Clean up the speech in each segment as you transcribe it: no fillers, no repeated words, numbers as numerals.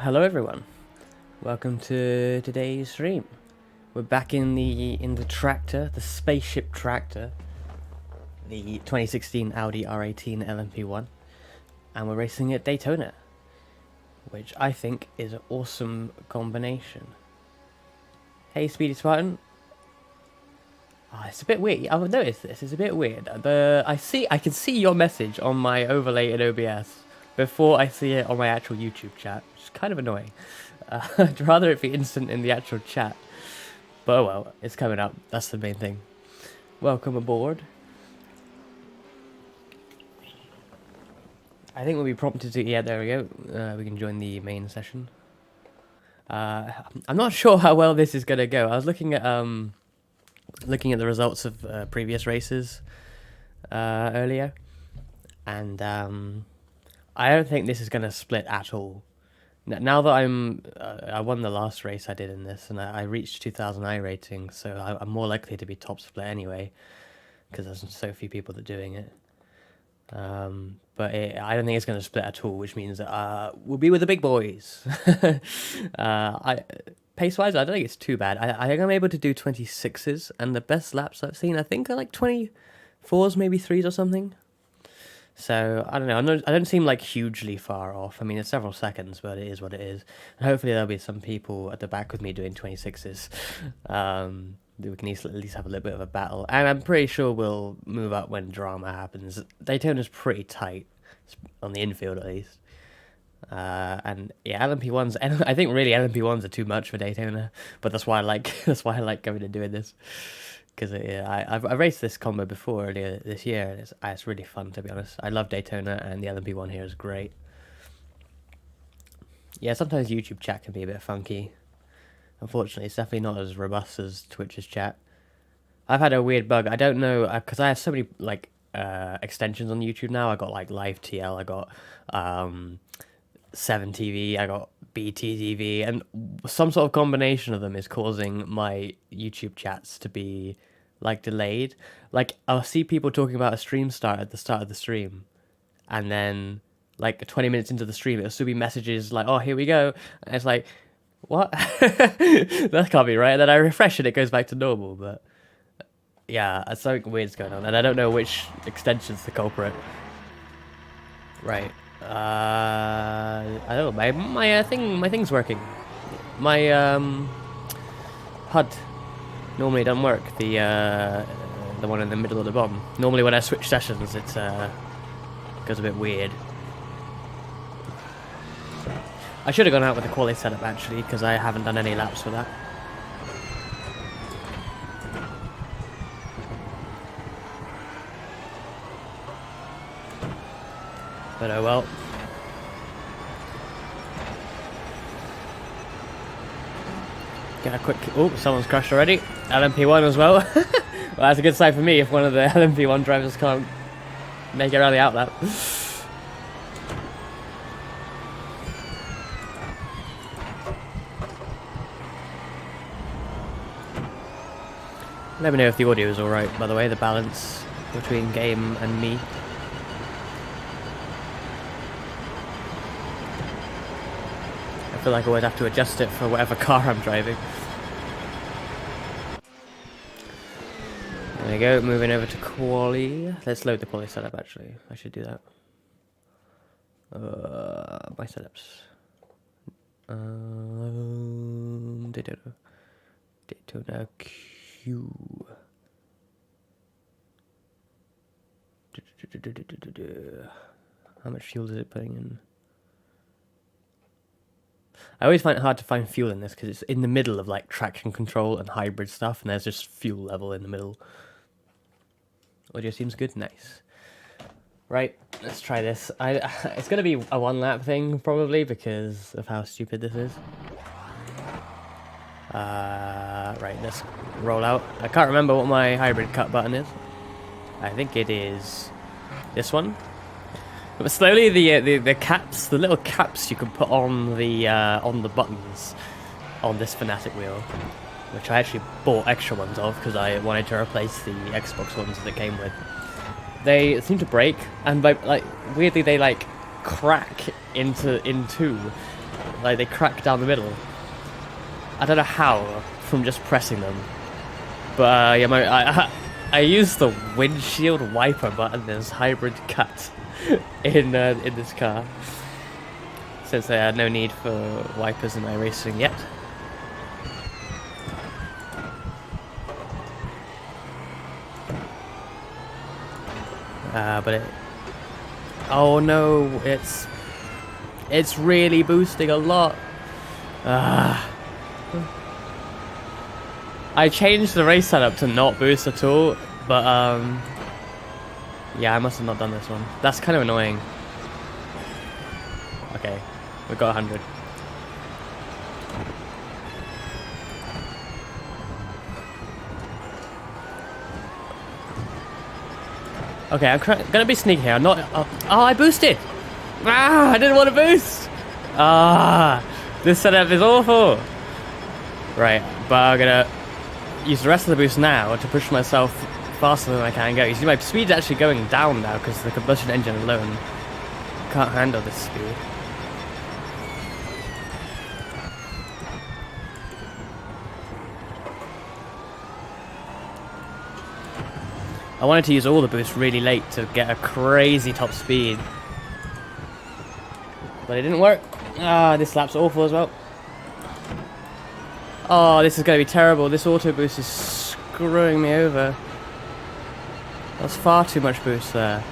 Hello everyone, welcome to today's stream. We're back in the tractor, the spaceship tractor, the 2016 Audi R18 LMP1, and we're racing at Daytona, which I think is an awesome combination. Hey Speedy Spartan. It's a bit weird. I've noticed this. It's a bit weird. I can see your message on my overlay in OBS before I see it on my actual YouTube chat, which is kind of annoying. I'd rather it be instant in the actual chat. But oh well, it's coming up. That's the main thing. Welcome aboard. I think we'll be prompted to... Yeah, there we go. We can join the main session. I'm not sure how well this is going to go. I was looking at the results of previous races earlier. And I don't think this is going to split at all. Now that I won the last race I did in this, and I reached 2000 iRating, so I'm more likely to be top split anyway, because there's so few people that are doing it. But I don't think it's going to split at all, which means we'll be with the big boys. Pace-wise, I don't think it's too bad. I think I'm able to do 26s, and the best laps I've seen, I think, are like 24s, maybe 3s or something. So, I don't know, I don't seem like hugely far off. I mean, it's several seconds, but it is what it is. And hopefully there'll be some people at the back with me doing 26s. We can at least have a little bit of a battle. And I'm pretty sure we'll move up when drama happens. Daytona's pretty tight, on the infield at least. And yeah, LMP1s, I think really LMP1s are too much for Daytona. But that's why I like going and doing this. Because I've raced this combo before earlier this year, and it's really fun, to be honest. I love Daytona, and the LMP1 here is great. Yeah, sometimes YouTube chat can be a bit funky. Unfortunately, it's definitely not as robust as Twitch's chat. I've had a weird bug. I don't know, because I have so many like extensions on YouTube now. I got like Live TL, I got 7TV, I got BTTV, and some sort of combination of them is causing my YouTube chats to be like delayed. Like I'll see people talking about a stream start at the start of the stream, and then like 20 minutes into the stream it'll still be messages like, oh, here we go, and it's like, what? That can't be right. And then I refresh and it goes back to normal. But yeah, something weird's going on, and I don't know which extension's the culprit. Right. I don't know, my thing's working. My HUD normally doesn't work. The one in the middle of the bottom. Normally when I switch sessions, it goes a bit weird. I should have gone out with the quality setup actually, because I haven't done any laps for that. But oh well. Get a quick... Oh, someone's crashed already. LMP1 as well. Well, that's a good sign for me if one of the LMP1 drivers can't make it around the outlap. Let me know if the audio is alright, by the way, the balance between game and me. I feel like I would have to adjust it for whatever car I'm driving. There we go, moving over to quali. Let's load the quali setup actually. I should do that. My setups. Daytona Q. How much fuel is it putting in? I always find it hard to find fuel in this because it's in the middle of like traction control and hybrid stuff, and there's just fuel level in the middle. Audio seems good, nice. Right, let's try this. It's gonna be a one lap thing probably because of how stupid this is. Right, let's roll out. I can't remember what my hybrid cut button is. I think it is this one. But slowly the caps, the little caps you can put on the buttons on this Fanatic wheel, which I actually bought extra ones of because I wanted to replace the Xbox ones that it came with. They seem to break, and like weirdly they like crack in two Like, they crack down the middle. I don't know how, from just pressing them. But, yeah, I used the windshield wiper button as hybrid cut in this car. Since I had no need for wipers in iRacing yet. But it... Oh no, it's really boosting a lot. I changed the race setup to not boost at all, but yeah, I must have not done this one. That's kind of annoying. Okay, we got 100. Okay, I'm gonna be sneaky here. I'm not. Oh, I boosted. I didn't want to boost. This setup is awful. Right, but I'm gonna use the rest of the boost now to push myself faster than I can go. You see, my speed's actually going down now because the combustion engine alone can't handle this speed. I wanted to use all the boost really late to get a crazy top speed. But it didn't work. This lap's awful as well. Oh, this is going to be terrible. This auto boost is screwing me over. That's far too much boost there.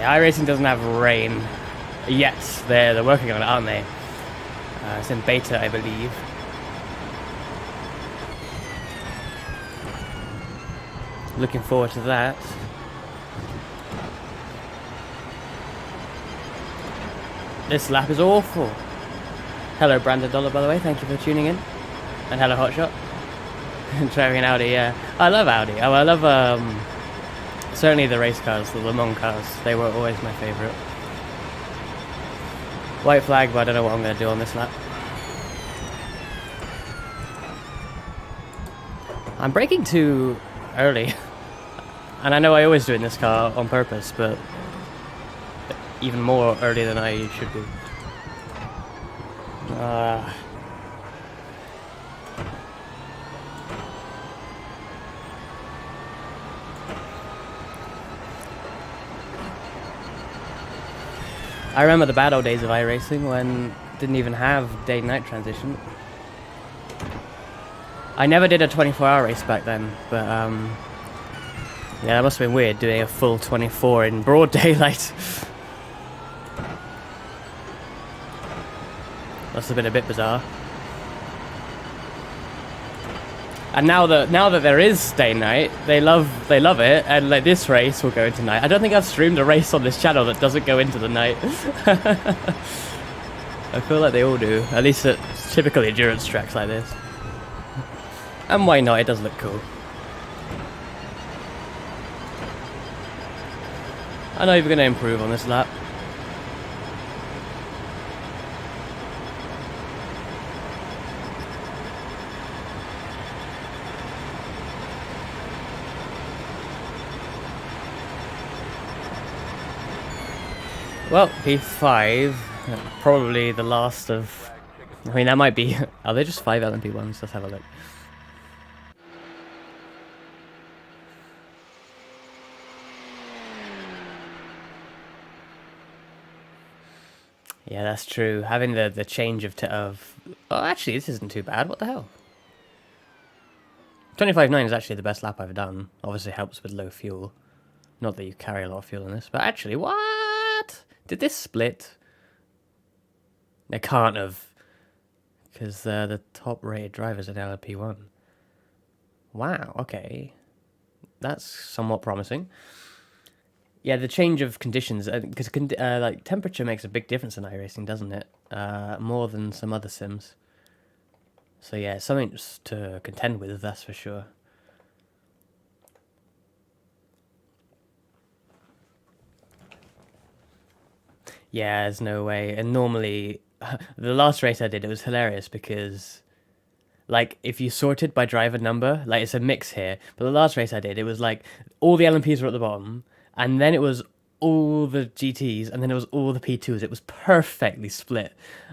iRacing doesn't have rain yet. They're working on it, aren't they? It's in beta, I believe. Looking forward to that. This lap is awful. Hello, Brandon Dollar, by the way. Thank you for tuning in. And hello, Hotshot. Driving an Audi, yeah. I love Audi. Oh, I love certainly the race cars, the Le Mans cars. They were always my favourite. White flag, but I don't know what I'm going to do on this lap. I'm braking too early. And I know I always do it in this car on purpose, but even more early than I should be. I remember the bad old days of iRacing when it didn't even have day-night transition. I never did a 24-hour race back then, but yeah, that must have been weird doing a full 24 in broad daylight. Must have been a bit bizarre. And now that there is day-night, they love it, and like this race will go into night. I don't think I've streamed a race on this channel that doesn't go into the night. I feel like they all do, at least at typical endurance tracks like this. And why not? It does look cool. I know you're going to improve on this lap. Well, P5, probably the last of... I mean, that might be... Are they just 5 LMP1s? Let's have a look. Yeah, that's true. Having the change of... Oh, actually, this isn't too bad. What the hell? 25.9 is actually the best lap I've done. Obviously helps with low fuel. Not that you carry a lot of fuel in this, but actually, what? Did this split? They can't have, because the top rated drivers at LMP1. Wow, okay. That's somewhat promising. Yeah, the change of conditions, because like temperature makes a big difference in iRacing, doesn't it? More than some other sims. So yeah, something to contend with, that's for sure. Yeah, there's no way. And normally, the last race I did, it was hilarious because, like, if you sorted by driver number, like, it's a mix here. But the last race I did, it was like all the LMPs were at the bottom, and then it was all the GTs, and then it was all the P2s. It was perfectly split.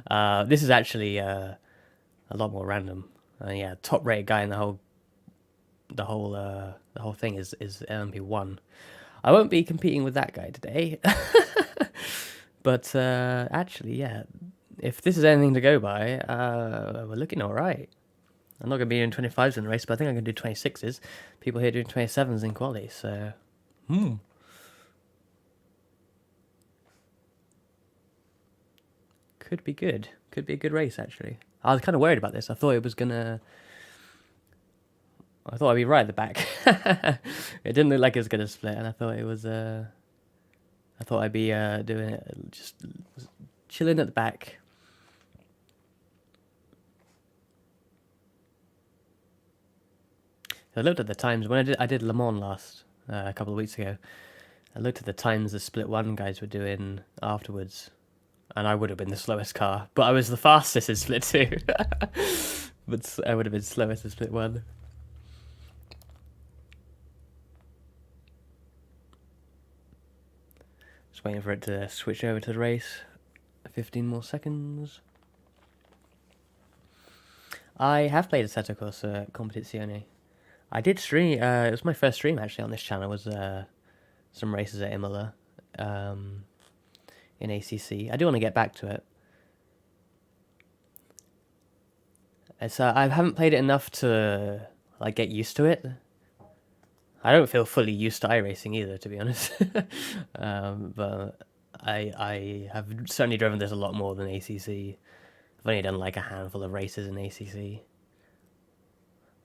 This is actually a lot more random. Yeah, top rated guy in the whole thing is LMP1. I won't be competing with that guy today. But actually, yeah, if this is anything to go by, we're looking all right. I'm not going to be doing 25s in the race, but I think I'm going to do 26s. People here doing 27s in quali, so... Could be good. Could be a good race, actually. I was kind of worried about this. I thought it was going to... I thought I'd be right at the back. It didn't look like it was going to split, and I thought it was... I thought I'd be doing it, just chilling at the back. I looked at the times when I did Le Mans last a couple of weeks ago. I looked at the times the split one guys were doing afterwards, and I would have been the slowest car, but I was the fastest in split two. But I would have been slowest in split one. Just waiting for it to switch over to the race. 15 more seconds. I have played Assetto Corsa Competizione. I did stream, it was my first stream actually on this channel, was some races at Imola in ACC. I do want to get back to it. It's, I haven't played it enough to like get used to it. I don't feel fully used to iRacing either, to be honest. But I have certainly driven this a lot more than ACC. I've only done like a handful of races in ACC.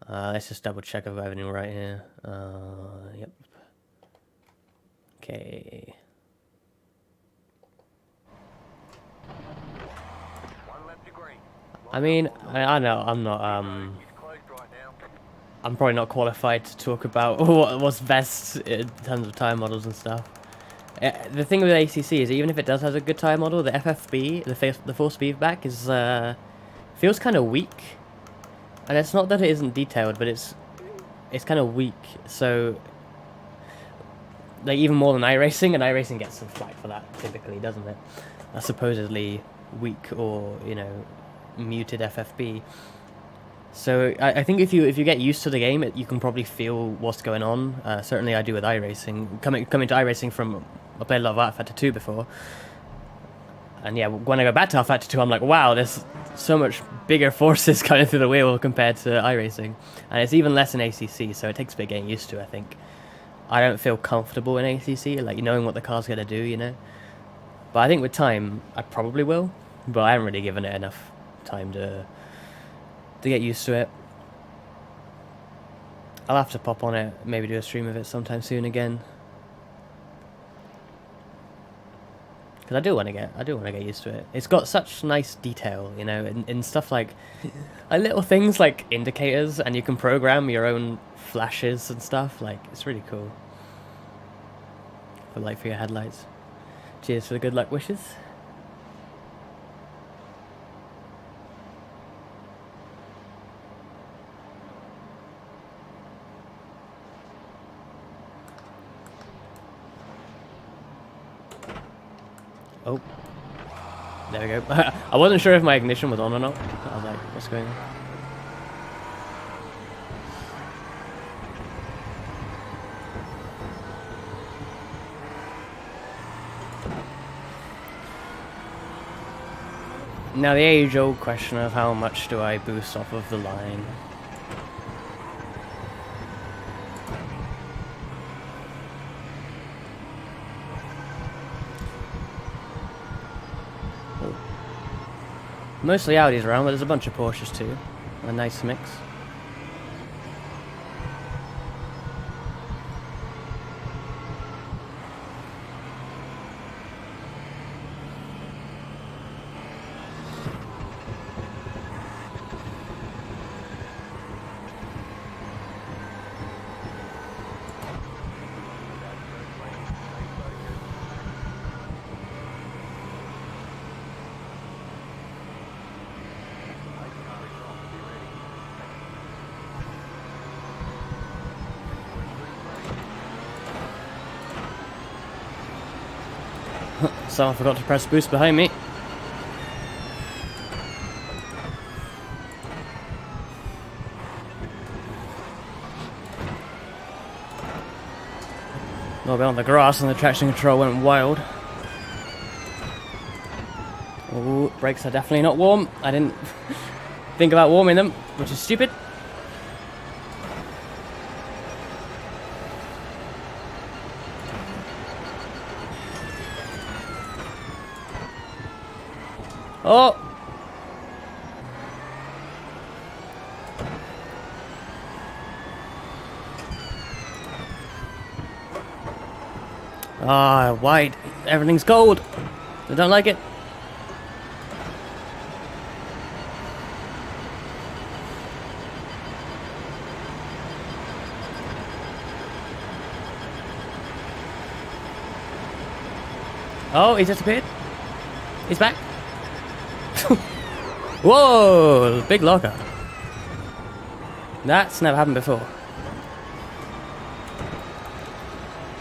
Let's just double check if I have anything right here. Yep. Okay. I mean, I know I'm not I'm probably not qualified to talk about what's best in terms of tire models and stuff. The thing with ACC is even if it does have a good tire model, the FFB, the force feedback is feels kind of weak. And it's not that it isn't detailed, but it's kind of weak. So, like even more than iRacing, and iRacing gets some flack for that typically, doesn't it? A supposedly weak or muted FFB. So I think if you get used to the game, you can probably feel what's going on. Certainly I do with iRacing. Coming to iRacing from I played a lot of Art Factor 2 before. And yeah, when I go back to Art Factor 2, I'm like, wow, there's so much bigger forces coming through the wheel compared to iRacing. And it's even less in ACC, so it takes a bit getting used to, I think. I don't feel comfortable in ACC, like knowing what the car's going to do, But I think with time, I probably will. But I haven't really given it enough time to get used to it. I'll have to pop on it, maybe do a stream of it sometime soon again. Because I do want to get used to it. It's got such nice detail, in stuff like little things like indicators, and you can program your own flashes and stuff. Like, it's really cool. For your headlights. Cheers for the good luck wishes. Oh, there we go. I wasn't sure if my ignition was on or not. I was like, what's going on? Now the age-old question of how much do I boost off of the line? Mostly Audis around, but there's a bunch of Porsches too. A nice mix. Someone forgot to press boost behind me. A little bit on the grass and the traction control went wild. Ooh, brakes are definitely not warm. I didn't think about warming them, which is stupid. Oh! Ah, white. Everything's gold. I don't like it. Oh, he disappeared. He's back. Whoa, big locker. That's never happened before.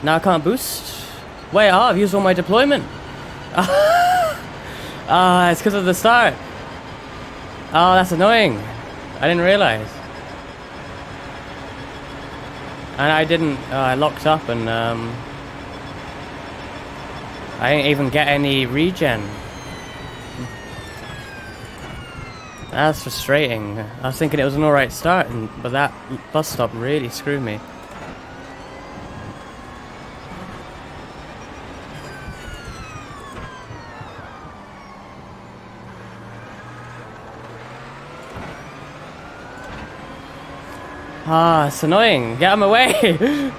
Now I can't boost. Wait, I've used all my deployment. Ah, it's because of the start. Oh, that's annoying. I didn't realize. And I didn't, I locked up and I didn't even get any regen. That's frustrating. I was thinking it was an alright start, but that bus stop really screwed me. Ah, it's annoying. Get out of my way!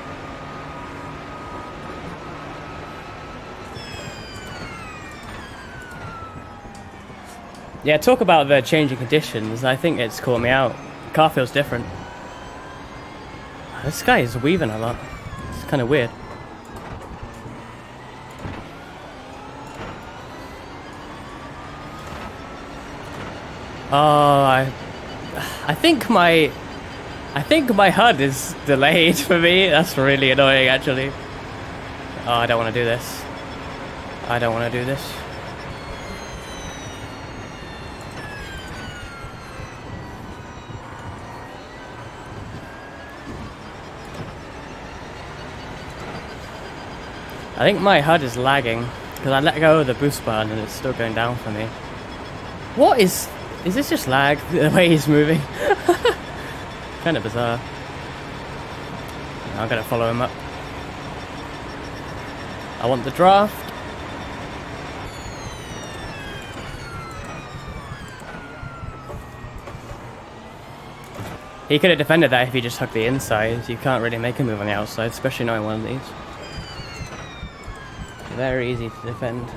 Yeah, talk about the changing conditions. I think it's caught me out. The car feels different. This guy is weaving a lot. It's kind of weird. Oh, I think my HUD is delayed for me. That's really annoying, actually. Oh, I don't want to do this. I don't want to do this. I think my HUD is lagging because I let go of the boost button and it's still going down for me. What is this just lag, the way he's moving? Kind of bizarre. I'm gonna follow him up. I want the draft. He could have defended that if he just hugged the inside. You can't really make a move on the outside, especially not in one of these. Very easy to defend.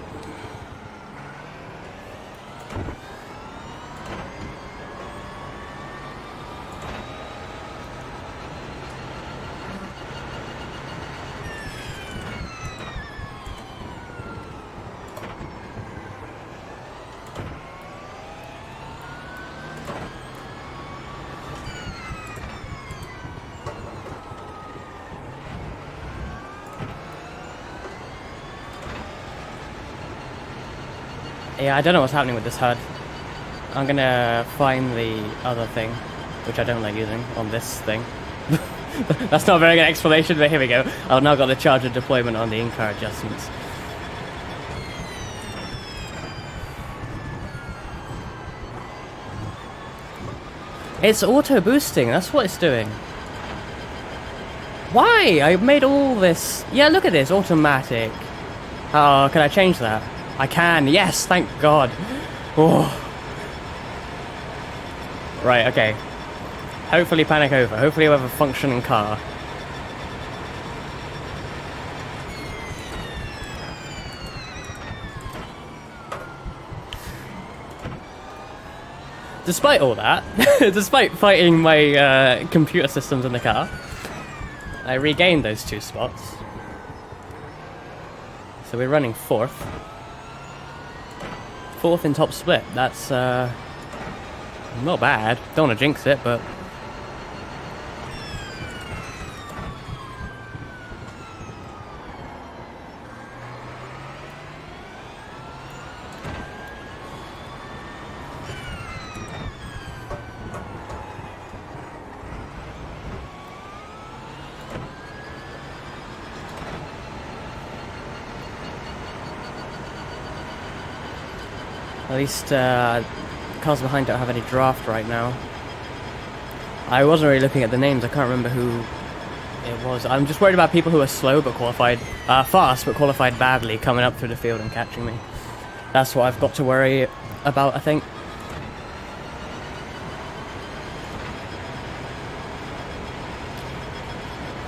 Yeah, I don't know what's happening with this HUD. I'm gonna find the other thing, which I don't like using, on this thing. That's not a very good explanation, but here we go. I've now got the charger deployment on the in-car adjustments. It's auto boosting, that's what it's doing. Why? I made all this. Yeah, look at this, automatic. Oh, can I change that? I can, yes, thank God. Oh. Right, okay. Hopefully panic over. Hopefully we have a functioning car. Despite all that, despite fighting my computer systems in the car, I regained those 2 spots. So we're running 4th. 4th in top split. That's not bad. Don't want to jinx it, but At least cars behind don't have any draft right now. I wasn't really looking at the names. I can't remember who it was. I'm just worried about people who are slow but qualified, fast but qualified badly, coming up through the field and catching me. That's what I've got to worry about, I think.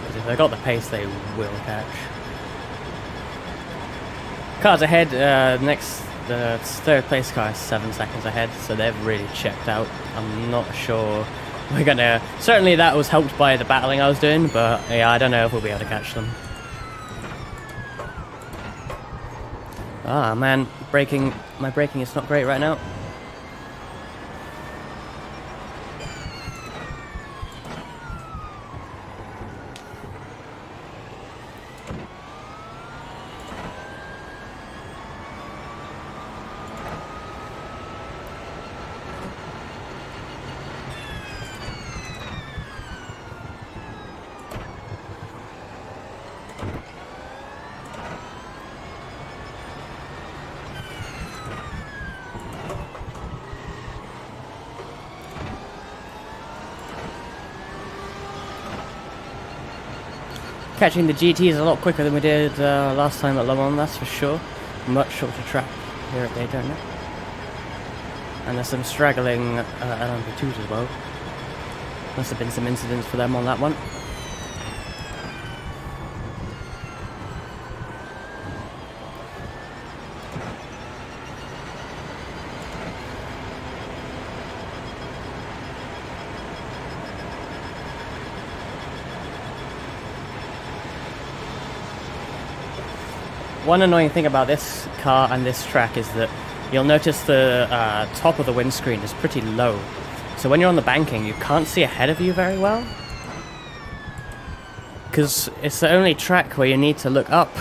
Because if they got the pace, they will catch. Cars ahead. The third place car is 7 seconds ahead, so they've really checked out. I'm not sure we're gonna. Certainly, that was helped by the battling I was doing, but yeah, I don't know if we'll be able to catch them. Ah man, my braking is not great right now. Catching the GT is a lot quicker than we did last time at Le Mans, that's for sure. Much shorter track here at Daytona. And there's some straggling LMP2s as well. Must have been some incidents for them on that one. One annoying thing about this car and this track is that you'll notice the top of the windscreen is pretty low. So when you're on the banking, you can't see ahead of you very well. Because it's the only track where you need to look up.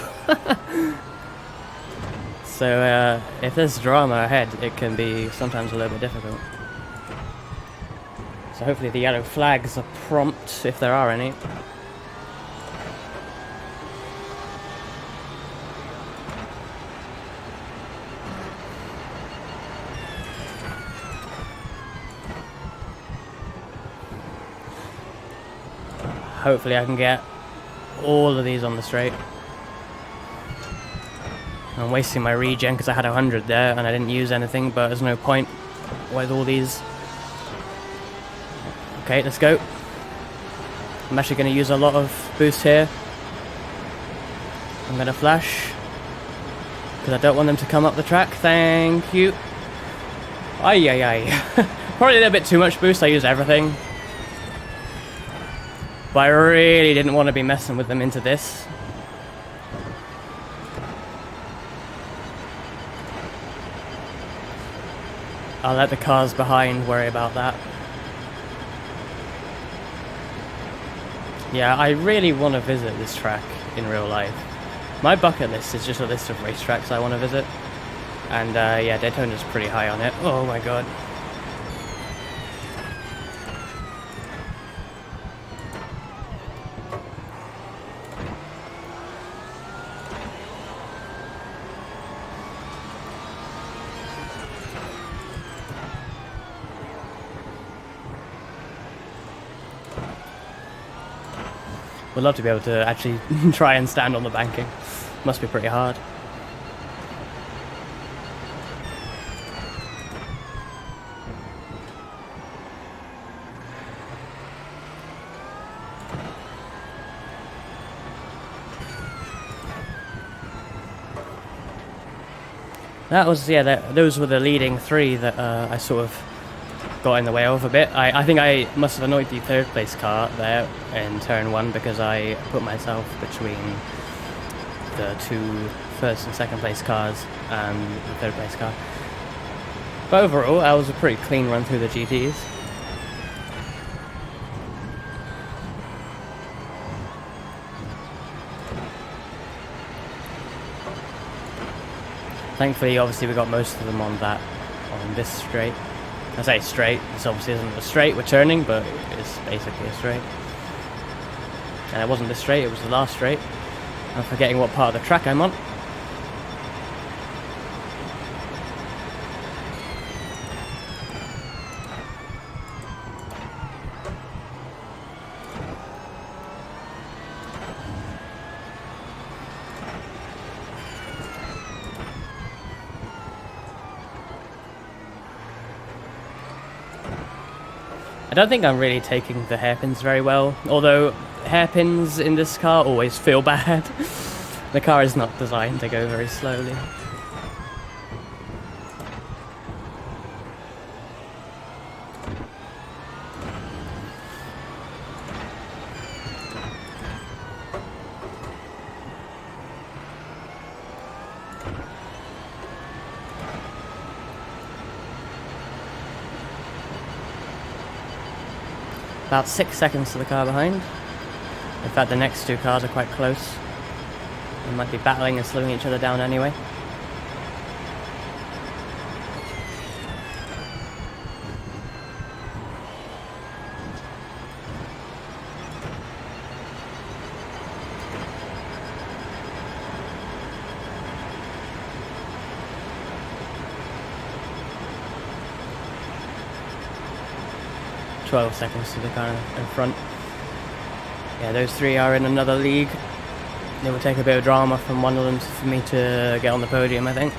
So if there's drama ahead, it can be sometimes a little bit difficult. So hopefully the yellow flags are prompt, if there are any. Hopefully I can get all of these on the straight. I'm wasting my regen because I had 100 there and I didn't use anything, but there's no point with all these. Okay, let's go. I'm actually going to use a lot of boost here. I'm going to flash because I don't want them to come up the track. Thank you. Ay, ay, ay. Probably a little bit too much boost. I used everything. But I really didn't want to be messing with them into this. I'll let the cars behind worry about that. Yeah, I really want to visit this track in real life. My bucket list is just a list of racetracks I want to visit. And yeah, Daytona's pretty high on it. Oh my god. Would love to be able to actually try and stand on the banking. Must be pretty hard. That was, yeah, those were the leading three that I sort of got in the way of a bit. I think I must have annoyed the third place car there in turn one because I put myself between the two first and second place cars and the third place car. But overall, that was a pretty clean run through the GTs. Thankfully, obviously, we got most of them on this straight. I say straight, this obviously isn't a straight we're turning, but it's basically a straight. And it wasn't this straight, it was the last straight. I'm forgetting what part of the track I'm on. I don't think I'm really taking the hairpins very well, although hairpins in this car always feel bad. The car is not designed to go very slowly. About 6 seconds to the car behind. In fact, the next two cars are quite close. They might be battling and slowing each other down anyway. Seconds to the car in front. Yeah, those three are in another league. It would take a bit of drama from one of them for me to get on the podium, I think.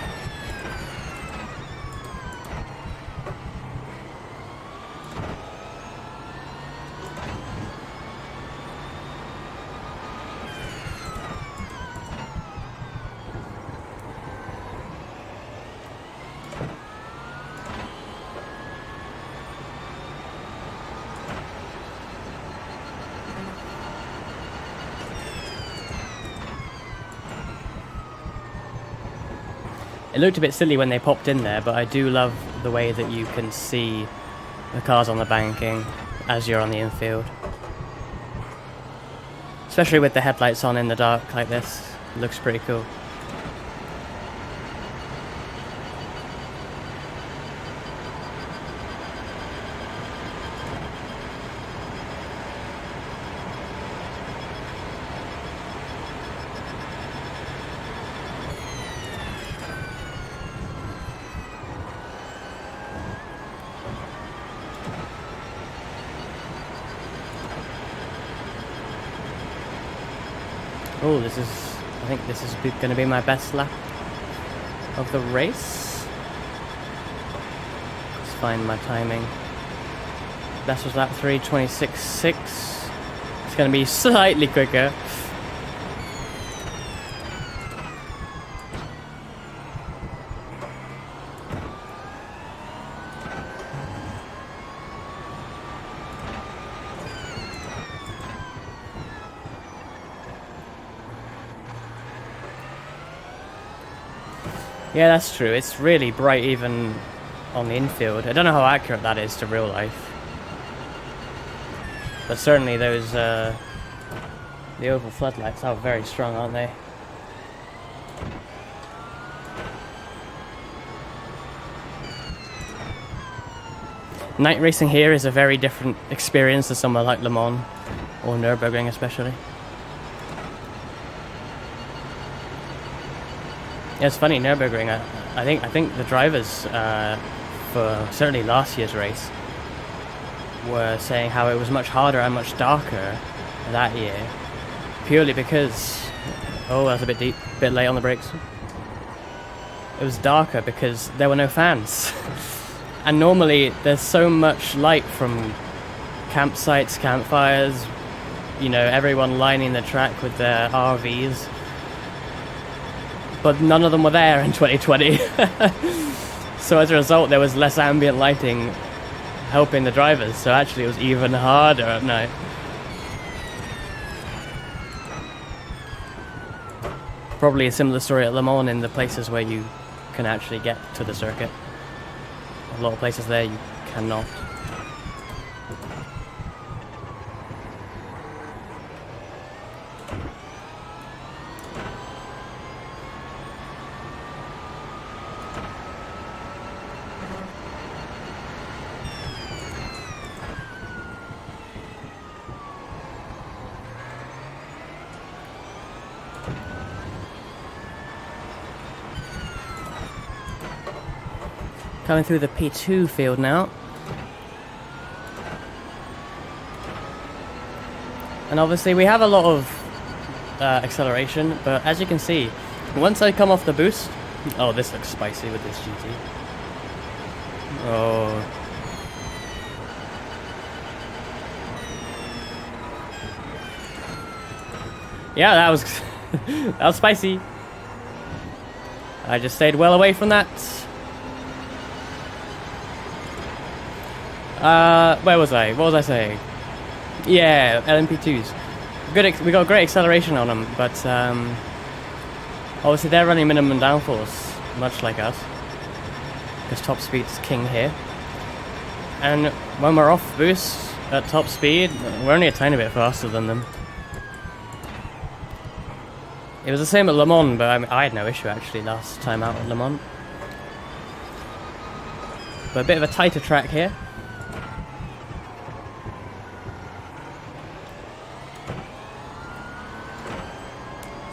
It looked a bit silly when they popped in there, but I do love the way that you can see the cars on the banking as you're on the infield. Especially with the headlights on in the dark like this. It looks pretty cool. Oh, I think this is going to be my best lap of the race. Let's find my timing. Best was lap 3:26.6. It's going to be slightly quicker. Yeah, that's true. It's really bright even on the infield. I don't know how accurate that is to real life. But certainly those, the oval floodlights are very strong, aren't they? Night racing here is a very different experience to somewhere like Le Mans or Nürburgring especially. Yeah, it's funny, Nürburgring, I think the drivers for certainly last year's race were saying how it was much harder and much darker that year, purely because, oh, that's a bit deep, a bit late on the brakes. It was darker because there were no fans. And normally there's so much light from campsites, campfires, you know, everyone lining the track with their RVs. But none of them were there in 2020. So as a result, there was less ambient lighting helping the drivers. So actually it was even harder at night. Probably a similar story at Le Mans in the places where you can actually get to the circuit. A lot of places there you cannot. Coming through the P2 field now. And obviously we have a lot of acceleration, but as you can see, once I come off the boost... Oh, this looks spicy with this GT. Oh. Yeah, that was that was spicy. I just stayed well away from that. Where was I? What was I saying? Yeah, LMP2s. We got great acceleration on them, but obviously they're running minimum downforce, much like us, because top speed's king here. And when we're off boost at top speed, we're only a tiny bit faster than them. It was the same at Le Mans, but I had no issue actually last time out at Le Mans. But a bit of a tighter track here.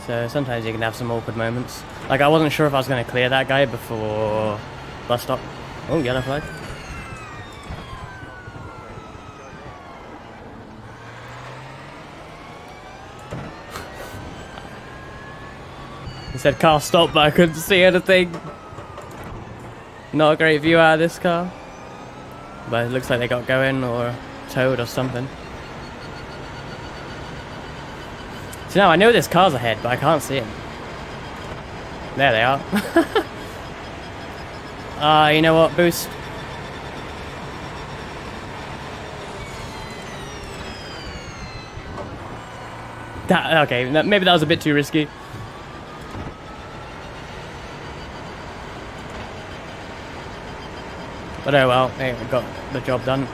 So sometimes you can have some awkward moments. Like I wasn't sure if I was going to clear that guy before bus stop. Oh, yellow flag. It said car stop, but I couldn't see anything. Not a great view out of this car. But it looks like they got going or towed or something. So now I know there's cars ahead, but I can't see them. There they are. You know what? Boost. Okay, maybe that was a bit too risky. But oh well, hey, we got the job done.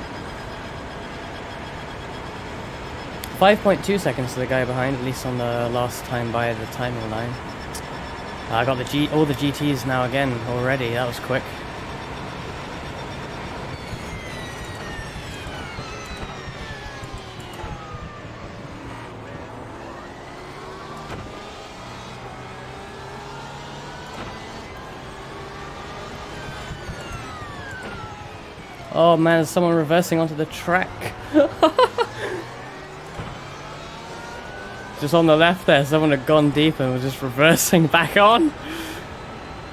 5.2 seconds to the guy behind, at least on the last time by the timing line. I got all the GTs now again already, that was quick. Oh man, there's someone reversing onto the track. Just on the left there, someone had gone deep and was just reversing back on.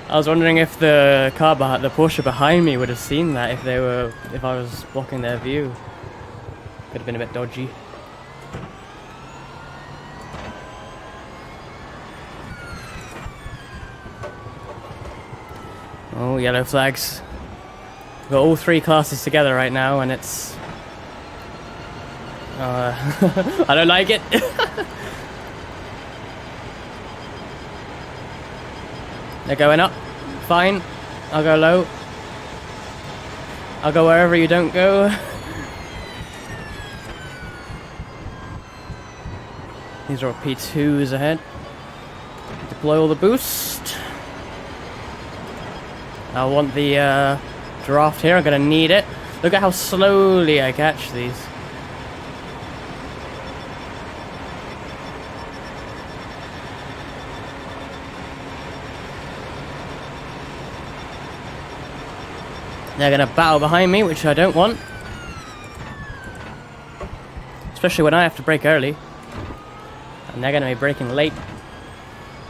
I was wondering if the Porsche behind me would have seen that if I was blocking their view. Could have been a bit dodgy. Oh, yellow flags. We've got all three classes together right now, and it's I don't like it. They're going up. Fine. I'll go low. I'll go wherever you don't go. These are all P2s ahead. Deploy all the boost. I want the draft here. I'm going to need it. Look at how slowly I catch these. They're going to battle behind me, which I don't want. Especially when I have to brake early. And they're going to be braking late.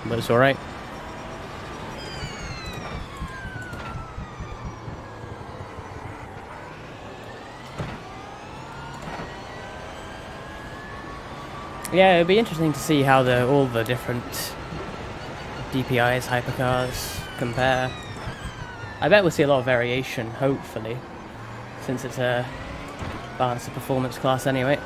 But it's alright. Yeah, it'd be interesting to see how all the different DPIs, hypercars compare. I bet we'll see a lot of variation, hopefully, since it's a balanced performance class anyway.